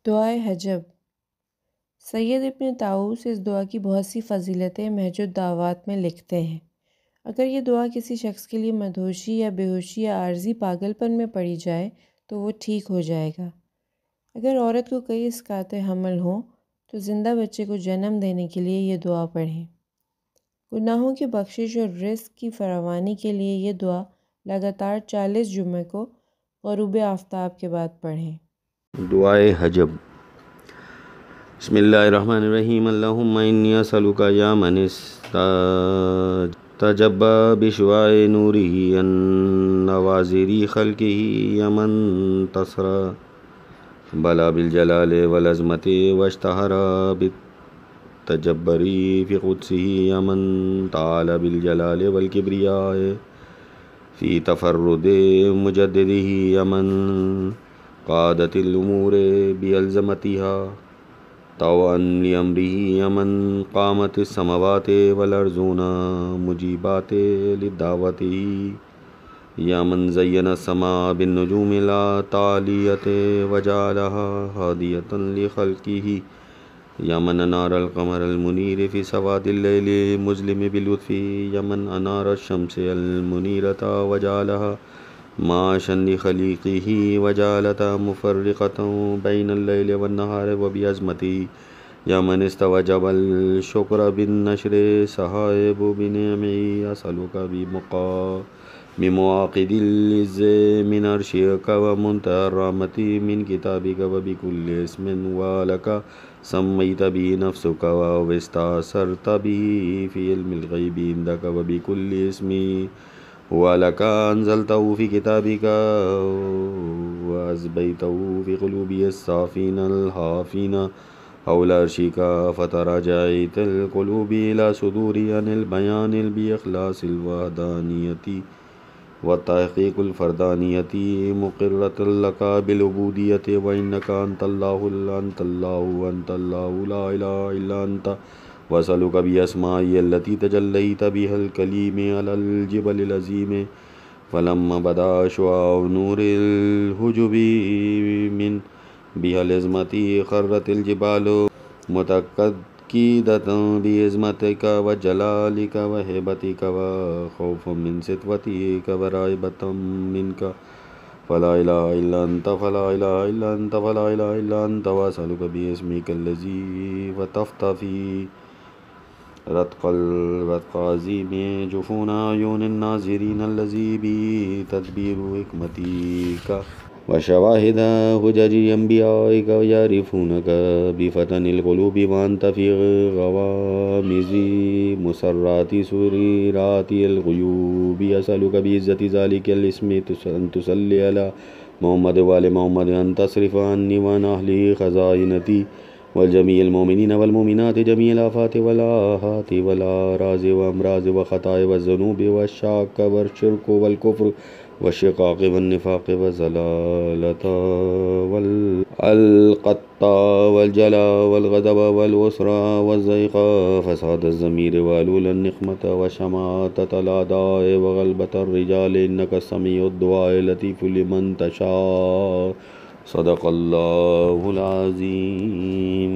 دعائے حجب۔ سید ابن طاؤس اس دعا کی بہت سی فضیلتیں محج الدعوات میں لکھتے ہیں۔ اگر یہ دعا کسی شخص کے لیے مدہوشی یا بے ہوشی یا عارضی پاگل پن میں پڑھی جائے تو وہ ٹھیک ہو جائے گا۔ اگر عورت کو کئی اسقاط حمل ہوں تو زندہ بچے کو جنم دینے کے لیے یہ دعا پڑھیں۔ گناہوں کی بخشش اور رزق کی فراوانی کے لیے یہ دعا لگاتار 40 جمعے کو غروب آفتاب کے بعد پڑھیں۔ دعائے حجب۔ بسم اللہ الرحمن الرحیم۔ اللہم انی اسألک یا من استجب بشعاع نورہ ان نواظر خلقہ یا من تصر بلا بالجلال والعظمت واشتہر بالتجبر فی قدسہ یا من تعالی بالجلال والکبریاء فی تفرد مجددہ یا من قادت الامور بعظمتها طوعا لامرہ یا من قامت السماوات والارضون مجیبات لدعوتہ یا من زین السماء بالنجوم العالیۃ وجعلها ہادیۃ لخلقہ یا من انار القمر المنیر فی سواد اللیل المظلم باللطف یا من انار الشمس المنیرۃ وجعلها معاشا لخلیقہ وجعلتها مفرقۃ بین اللیل والنہار وبعظمتہ یا من استوجب الشکر بالنشر سحائب بنعمہ اسألک بمواقد العز من عرشک ومنتہى الرحمۃ من کتابک وبکل اسم ولک سمیت به نفسک واستأثرت به فی علم الغیب عندک وبکل اسم ولک انزلته فی کتابک وأزبیته فی قلوب الصافین الحافین حول عرشک فتراجعت القلوب إلى صدور عن البیان بإخلاص الوحدانیۃ والتحقیق الفردانیۃ مقرۃ لک بالعبودیۃ وإنک أنت اللہ لا الہ الا انت وأسألک بأسمائک التي تجلیت بها الکلیم علی الجبل العظیم فلما بدا شعاع نور الحجب من بها العظمۃ خرت الجبال متأکدۃ بعظمتک وجلالک وہیبتک وخوفا من سطوتک ورہبۃ منک فلا الہ الا انت فلا الہ الا انت فلا الہ الا انت وأسألک باسمک الذی وطفت فی رتق عظیم جفون اعین الناظرین الذی بتدبیر حکمتک وشواہد حجج انبیائک یعرفونک بفتن القلوب وانت فی غوامض مسرات سریرات الغیوب اسألک بعزت ذلک الاسم ان تصلی علی محمد وآل محمد ان تصرف عنی وعن اہل خزائنتی والجمیع المؤمنین والمؤمنات جمیع الآفات والآہات والآراض وامراض وخطاء والذنوب والشاک والشرک والکفر والشقاق والنفاق والضلالۃ والقطع والجلا والغضب والعسر والضیق فساد الضمیر وعلول النقمۃ وشماتۃ الاعداء وغلبۃ الرجال انک سمیع الدعاء لطیف لمن تشاء صدق اللہ العظیم۔